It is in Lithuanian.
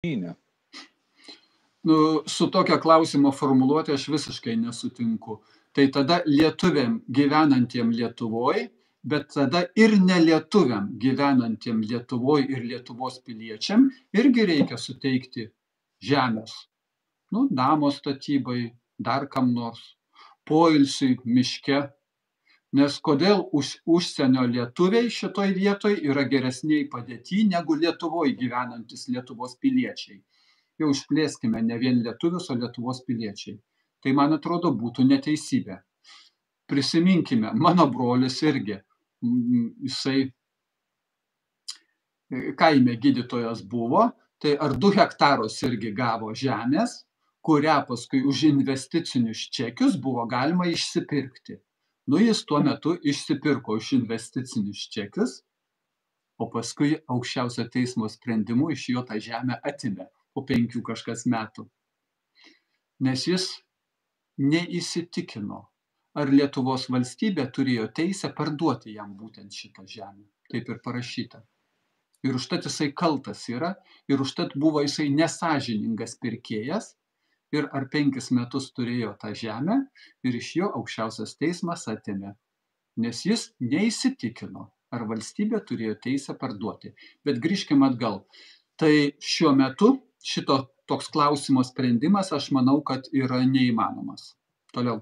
Kryme. Su tokia klausimo formuluotė aš visiškai nesutinku. Tai tada lietuviam gyvenantiem Lietuvoj, bet tada ir nelietuviam gyvenantiem Lietuvoj ir Lietuvos piliečiam irgi reikia suteikti žemės. Namo statybai, dar kam nors, poilsiui miške. Nes kodėl užsienio lietuviai šitoj vietoj yra geresniai padėti negu Lietuvoj gyvenantis Lietuvos piliečiai. Jau išplėskime ne vien lietuvius, o Lietuvos piliečiai. Tai, man atrodo, būtų neteisybė. Prisiminkime, mano brolis irgi, jisai kaime gydytojas buvo, tai ar 2 hektarus irgi gavo žemės, kurią paskui už investicinius čekius buvo galima išsipirkti. Jis tuo metu išsipirko už investicinius čekius, o paskui aukščiausio teismo sprendimu iš jo tą žemę atimė po 5 kažkas metų. Nes jis neįsitikino, ar Lietuvos valstybė turėjo teisę parduoti jam būtent šitą žemę. Taip ir parašyta. Ir užtat jisai kaltas yra, ir užtat buvo jisai nesąžiningas pirkėjas, ir ar 5 metus turėjo tą žemę, ir iš jo aukščiausias teismas atėmė. Nes jis neįsitikino, ar valstybė turėjo teisę parduoti. Bet grįžkime atgal. Tai šiuo metu šito toks klausimo sprendimas, aš manau, kad yra neįmanomas. Toliau.